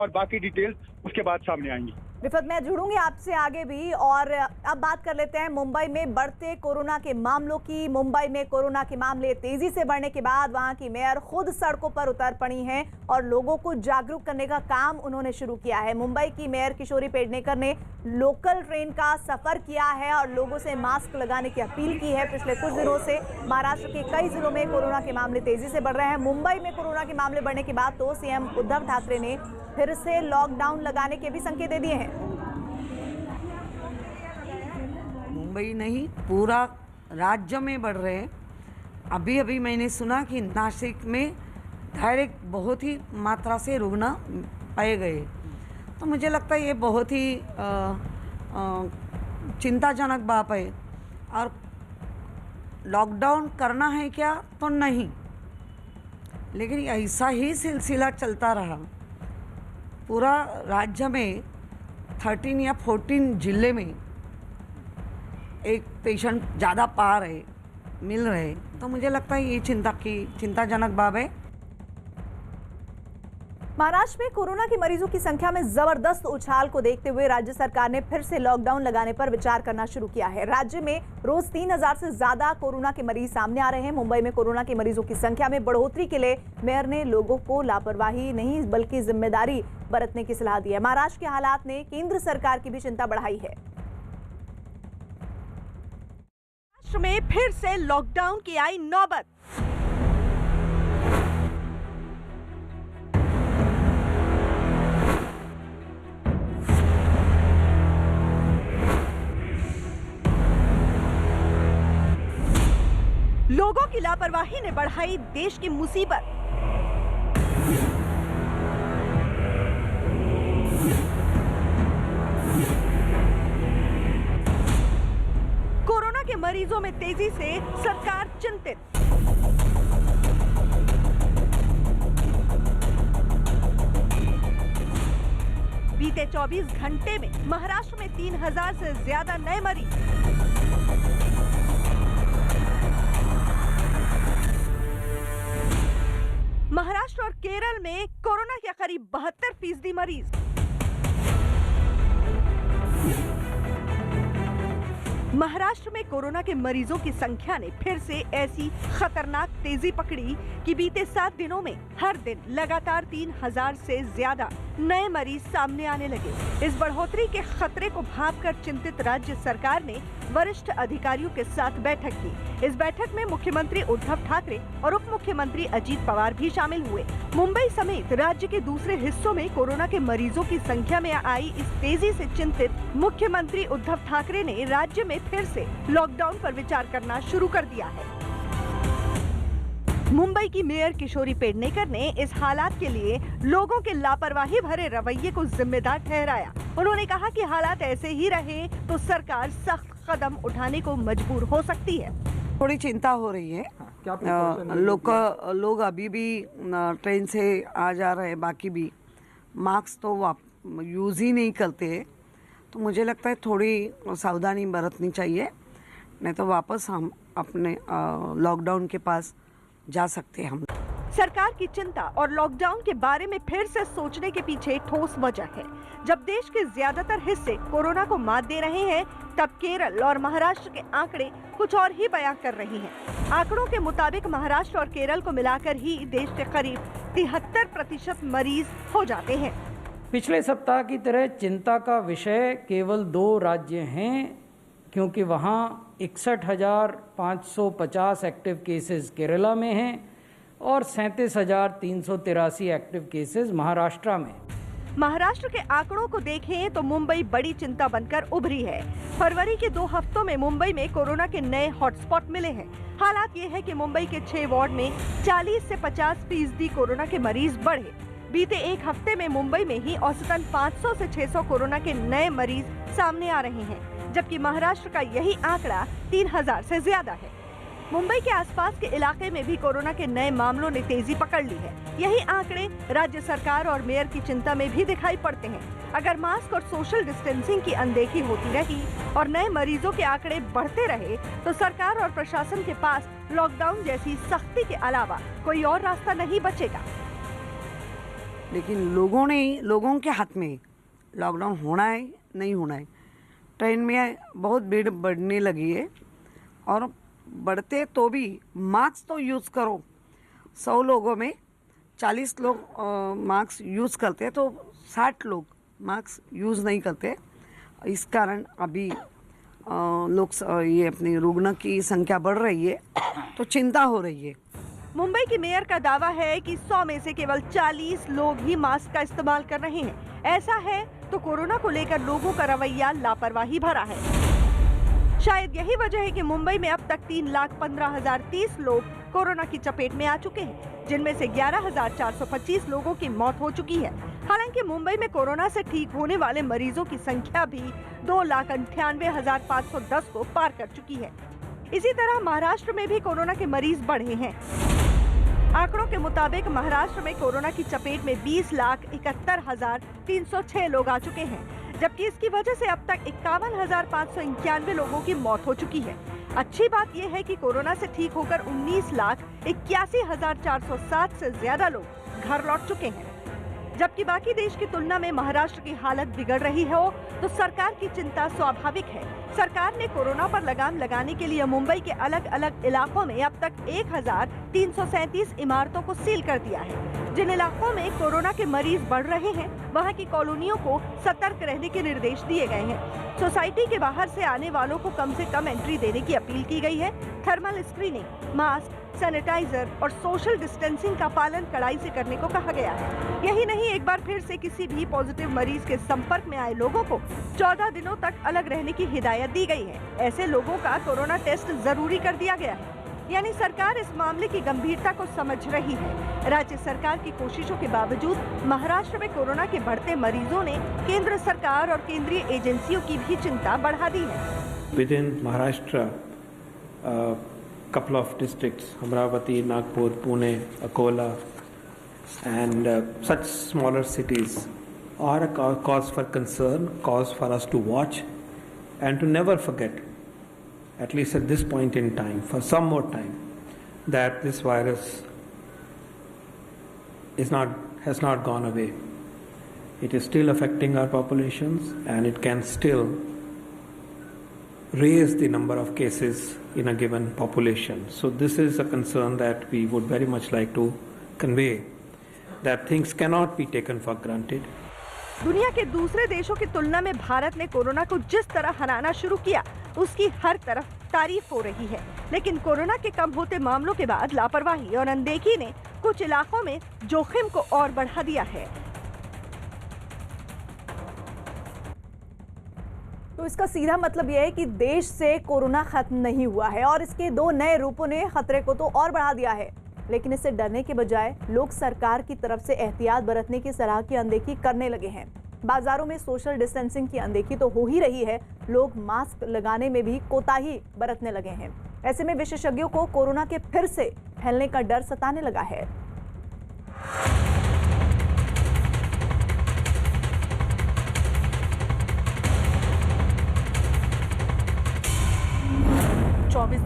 और बाकी डिटेल्स उसके बाद सामने आएंगी। रिफत, मैं जुड़ूंगी आपसे आगे भी। और अब बात कर लेते हैं मुंबई में बढ़ते कोरोना के मामलों की। मुंबई में कोरोना के मामले तेजी से बढ़ने के बाद वहां की मेयर खुद सड़कों पर उतर पड़ी हैं और लोगों को जागरूक करने का काम उन्होंने शुरू किया है। मुंबई की मेयर किशोरी पेडनेकर ने लोकल ट्रेन का सफर किया है और लोगों से मास्क लगाने की अपील की है। पिछले कुछ दिनों से महाराष्ट्र के कई जिलों में कोरोना के मामले तेजी से बढ़ रहे हैं। मुंबई में कोरोना के मामले बढ़ने के बाद तो सीएम उद्धव ठाकरे ने फिर से लॉकडाउन लगाने के भी संकेत दे दिए हैं। मुंबई नहीं, पूरा राज्य में बढ़ रहे हैं। अभी अभी मैंने सुना कि नासिक में डायरेक्ट बहुत ही मात्रा से रुग्ण पाए गए। तो मुझे लगता है ये बहुत ही चिंताजनक बात है। और लॉकडाउन करना है क्या तो नहीं, लेकिन ऐसा ही सिलसिला चलता रहा पूरा राज्य में 13 या 14 जिले में एक पेशेंट ज़्यादा पा रहे मिल रहे, तो मुझे लगता है ये चिंताजनक बात है। महाराष्ट्र में कोरोना के मरीजों की संख्या में जबरदस्त उछाल को देखते हुए राज्य सरकार ने फिर से लॉकडाउन लगाने पर विचार करना शुरू किया है। राज्य में रोज 3000 से ज्यादा कोरोना के मरीज सामने आ रहे हैं। मुंबई में कोरोना के मरीजों की संख्या में बढ़ोतरी के लिए मेयर ने लोगों को लापरवाही नहीं बल्कि जिम्मेदारी बरतने की सलाह दी है। महाराष्ट्र के हालात ने केंद्र सरकार की भी चिंता बढ़ाई है। महाराष्ट्र में फिर से लॉकडाउन की आई नौबत। लोगों की लापरवाही ने बढ़ाई देश की मुसीबत। कोरोना के मरीजों में तेजी से सरकार चिंतित। बीते 24 घंटे में महाराष्ट्र में 3000 से ज्यादा नए मरीज। महाराष्ट्र और केरल में कोरोना के करीब 72% मरीज। महाराष्ट्र में कोरोना के मरीजों की संख्या ने फिर से ऐसी खतरनाक तेजी पकड़ी कि बीते 7 दिनों में हर दिन लगातार 3000 से ज्यादा नए मरीज सामने आने लगे। इस बढ़ोतरी के खतरे को भांपकर चिंतित राज्य सरकार ने वरिष्ठ अधिकारियों के साथ बैठक की। इस बैठक में मुख्यमंत्री उद्धव ठाकरे और उप मुख्यमंत्री अजीत पवार भी शामिल हुए। मुंबई समेत राज्य के दूसरे हिस्सों में कोरोना के मरीजों की संख्या में आई इस तेजी से चिंतित मुख्यमंत्री उद्धव ठाकरे ने राज्य में फिर से लॉकडाउन पर विचार करना शुरू कर दिया है। मुंबई की मेयर किशोरी पेडनेकर ने इस हालात के लिए लोगों के लापरवाही भरे रवैये को जिम्मेदार ठहराया। उन्होंने कहा कि हालात ऐसे ही रहे तो सरकार सख्त कदम उठाने को मजबूर हो सकती है। थोड़ी चिंता हो रही है। लोग अभी भी ट्रेन से आ जा रहे हैं, बाकी भी मास्क तो यूज़ ही नहीं करते, तो मुझे लगता है थोड़ी सावधानी बरतनी चाहिए, नहीं तो वापस हम अपने लॉकडाउन के पास जा सकते हैं। हम सरकार की चिंता और लॉकडाउन के बारे में फिर से सोचने के पीछे ठोस वजह है। जब देश के ज्यादातर हिस्से कोरोना को मात दे रहे हैं, तब केरल और महाराष्ट्र के आंकड़े कुछ और ही बयां कर रही हैं। आंकड़ों के मुताबिक महाराष्ट्र और केरल को मिलाकर ही देश के करीब 73% मरीज हो जाते हैं। पिछले सप्ताह की तरह चिंता का विषय केवल 2 राज्य हैं, क्योंकि वहाँ 61,550 एक्टिव केसेस केरला में हैं और 37,383 एक्टिव केसेस महाराष्ट्र में। महाराष्ट्र के आंकड़ों को देखें तो मुंबई बड़ी चिंता बनकर उभरी है। फरवरी के 2 हफ्तों में मुंबई में कोरोना के नए हॉटस्पॉट मिले हैं। हालात ये है कि मुंबई के 6 वार्ड में 40 से 50% कोरोना के मरीज बढ़े। बीते 1 हफ्ते में मुंबई में ही औसतन 500 से 600 कोरोना के नए मरीज सामने आ रहे हैं, जबकि महाराष्ट्र का यही आंकड़ा 3000 से ज्यादा है। मुंबई के आसपास के इलाके में भी कोरोना के नए मामलों ने तेजी पकड़ ली है। यही आंकड़े राज्य सरकार और मेयर की चिंता में भी दिखाई पड़ते हैं। अगर मास्क और सोशल डिस्टेंसिंग की अनदेखी होती रही और नए मरीजों के आंकड़े बढ़ते रहे, तो सरकार और प्रशासन के पास लॉकडाउन जैसी सख्ती के अलावा कोई और रास्ता नहीं बचेगा। लेकिन लोगों के हाथ में लॉकडाउन होना है नहीं होना है। ट्रेन में बहुत भीड़ बढ़ने लगी है और बढ़ते तो भी मास्क तो यूज़ करो। 100 लोगों में 40 लोग मास्क यूज़ करते तो 60 लोग मास्क यूज़ नहीं करते। इस कारण अभी ये अपनी रुग्ण की संख्या बढ़ रही है तो चिंता हो रही है। मुंबई की मेयर का दावा है कि 100 में से केवल 40 लोग ही मास्क का इस्तेमाल कर रहे हैं। ऐसा है तो कोरोना को लेकर लोगों का रवैया लापरवाही भरा है। शायद यही वजह है कि मुंबई में अब तक 3,15,030 लोग कोरोना की चपेट में आ चुके हैं, जिनमें से 11,425 लोगों की मौत हो चुकी है। हालांकि मुंबई में कोरोना से ठीक होने वाले मरीजों की संख्या भी 2,98,510 को पार कर चुकी है। इसी तरह महाराष्ट्र में भी कोरोना के मरीज बढ़े हैं। आंकड़ों के मुताबिक महाराष्ट्र में कोरोना की चपेट में 20,71,306 लोग आ चुके हैं, जबकि इसकी वजह से अब तक 51,591 लोगों की मौत हो चुकी है। अच्छी बात यह है कि कोरोना से ठीक होकर 19,81,407 से ज्यादा लोग घर लौट चुके हैं। जबकि बाकी देश की तुलना में महाराष्ट्र की हालत बिगड़ रही हो तो सरकार की चिंता स्वाभाविक है। सरकार ने कोरोना पर लगाम लगाने के लिए मुंबई के अलग अलग इलाकों में अब तक 1,337 इमारतों को सील कर दिया है। जिन इलाकों में कोरोना के मरीज बढ़ रहे हैं, वहां की कॉलोनियों को सतर्क रहने के निर्देश दिए गए हैं। सोसाइटी के बाहर से आने वालों को कम से कम एंट्री देने की अपील की गई है। थर्मल स्क्रीनिंग, मास्क, सैनिटाइजर और सोशल डिस्टेंसिंग का पालन कड़ाई से करने को कहा गया है। यही नहीं, एक बार फिर से किसी भी पॉजिटिव मरीज के संपर्क में आए लोगों को 14 दिनों तक अलग रहने की हिदायत दी गई है। ऐसे लोगों का कोरोना टेस्ट जरूरी कर दिया गया है। यानी सरकार इस मामले की गंभीरता को समझ रही है। राज्य सरकार की कोशिशों के बावजूद महाराष्ट्र में कोरोना के बढ़ते मरीजों ने केंद्र सरकार और केंद्रीय एजेंसियों की भी चिंता बढ़ा दी है। Within Maharashtra, couple of districts, Amravati, Nagpur, Pune, Akola, and such smaller cities are a cause for concern, cause for us to watch and to never forget, at least at this point in time, for some more time, that this virus has not gone away. It is still affecting our populations and it can still raise the number of cases in a given population. So this is a concern that we would very much like to convey, that things cannot be taken for granted. दुनिया के दूसरे देशों की तुलना में भारत ने corona को जिस तरह हराना शुरू किया, उसकी हर तरफ तारीफ हो रही है। लेकिन कोरोना के कम होते मामलों के बाद लापरवाही और अनदेखी ने कुछ इलाकों में जोखिम को और बढ़ा दिया है। तो इसका सीधा मतलब यह है कि देश से कोरोना खत्म नहीं हुआ है और इसके 2 नए रूपों ने खतरे को तो और बढ़ा दिया है। लेकिन इससे डरने के बजाय लोग सरकार की तरफ से एहतियात बरतने की सलाह की अनदेखी करने लगे हैं। बाजारों में सोशल डिस्टेंसिंग की अनदेखी तो हो ही रही है, लोग मास्क लगाने में भी कोताही बरतने लगे हैं। ऐसे में विशेषज्ञों को कोरोना के फिर से फैलने का डर सताने लगा है।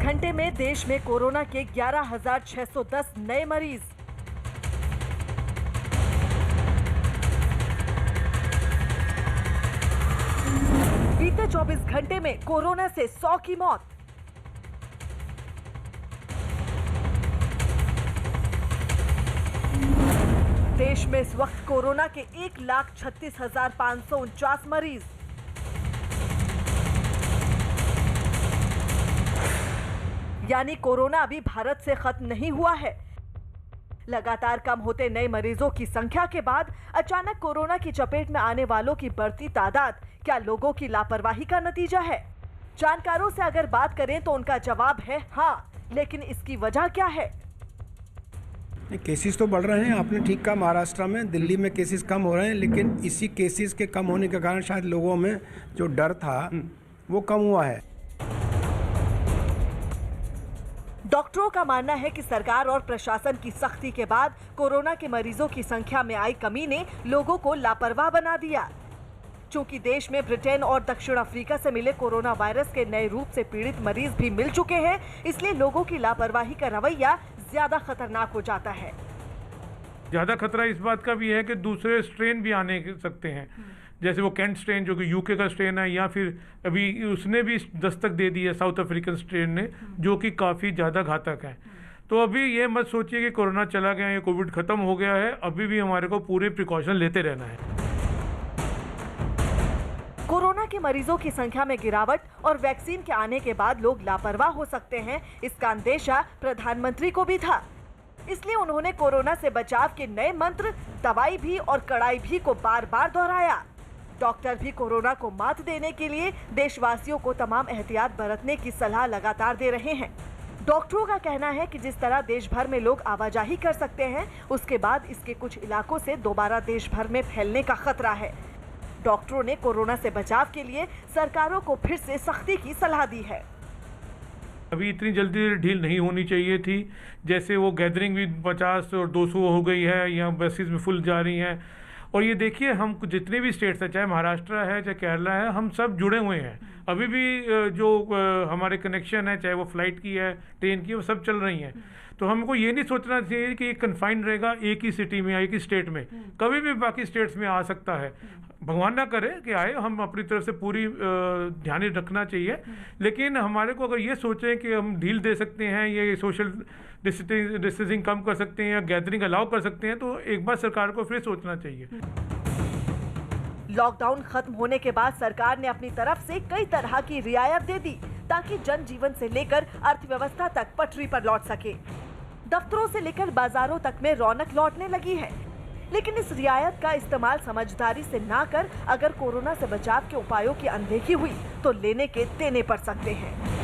घंटे में देश में कोरोना के 11,610 नए मरीज। बीते 24 घंटे में कोरोना से 100 की मौत। देश में इस वक्त कोरोना के 1,36,549 मरीज। यानी कोरोना अभी भारत से खत्म नहीं हुआ है। लगातार कम होते नए मरीजों की संख्या के बाद अचानक कोरोना की चपेट में आने वालों की बढ़ती तादाद क्या लोगों की लापरवाही का नतीजा है? जानकारों से अगर बात करें तो उनका जवाब है हाँ, लेकिन इसकी वजह क्या है? केसेस तो बढ़ रहे हैं, आपने ठीक कहा। महाराष्ट्र में, दिल्ली में केसेस कम हो रहे हैं, लेकिन इसी केसेस के कम होने के कारण शायद लोगों में जो डर था वो कम हुआ है। डॉक्टरों का मानना है कि सरकार और प्रशासन की सख्ती के बाद कोरोना के मरीजों की संख्या में आई कमी ने लोगों को लापरवाह बना दिया। चूंकि देश में ब्रिटेन और दक्षिण अफ्रीका से मिले कोरोना वायरस के नए रूप से पीड़ित मरीज भी मिल चुके हैं, इसलिए लोगों की लापरवाही का रवैया ज्यादा खतरनाक हो जाता है। ज़्यादा खतरा इस बात का भी है कि दूसरे स्ट्रेन भी आने सकते हैं, जैसे वो कैंट स्ट्रेन जो कि यूके का स्ट्रेन है, या फिर अभी उसने भी दस्तक दे दी है साउथ अफ्रीकन स्ट्रेन ने, जो कि काफ़ी ज़्यादा घातक है। तो अभी ये मत सोचिए कि कोरोना चला गया, ये कोविड ख़त्म हो गया है, अभी भी हमारे को पूरे प्रिकॉशन लेते रहना है। कोरोना के मरीजों की संख्या में गिरावट और वैक्सीन के आने के बाद लोग लापरवाह हो सकते हैं, इसका अंदेशा प्रधानमंत्री को भी था। इसलिए उन्होंने कोरोना से बचाव के नए मंत्र दवाई भी और कड़ाई भी को बार बार दोहराया। डॉक्टर भी कोरोना को मात देने के लिए देशवासियों को तमाम एहतियात बरतने की सलाह लगातार दे रहे हैं। डॉक्टरों का कहना है कि जिस तरह देश भर में लोग आवाजाही कर सकते हैं, उसके बाद इसके कुछ इलाकों से दोबारा देश भर में फैलने का खतरा है। डॉक्टरों ने कोरोना से बचाव के लिए सरकारों को फिर से सख्ती की सलाह दी है। अभी इतनी जल्दी ढील नहीं होनी चाहिए थी, जैसे वो गैदरिंग भी 50 और 200 हो गई है, या बसेस में फुल जा रही हैं। और ये देखिए, हम जितने भी स्टेट्स हैं, चाहे महाराष्ट्र है चाहे केरला है, हम सब जुड़े हुए हैं। अभी भी जो हमारे कनेक्शन है, चाहे वो फ्लाइट की है, ट्रेन की, वो सब चल रही हैं। तो हमको ये नहीं सोचना चाहिए कि ये कन्फाइंड रहेगा एक ही सिटी में या एक ही स्टेट में, कभी भी बाकी स्टेट्स में आ सकता है। भगवान ना करे कि आए, हम अपनी तरफ से पूरी ध्यान रखना चाहिए। लेकिन हमारे को अगर ये सोचें कि हम ढील दे सकते हैं, ये सोशल डिस्टेंसिंग कम कर सकते हैं या गैदरिंग अलाउ कर सकते हैं, तो एक बार सरकार को फिर सोचना चाहिए। लॉकडाउन खत्म होने के बाद सरकार ने अपनी तरफ से कई तरह की रियायत दे दी ताकि जनजीवन से लेकर अर्थव्यवस्था तक पटरी पर लौट सके। दफ्तरों से लेकर बाजारों तक में रौनक लौटने लगी है। लेकिन इस रियायत का इस्तेमाल समझदारी से ना कर अगर कोरोना से बचाव के उपायों की अनदेखी हुई तो लेने के देने पड़ सकते हैं।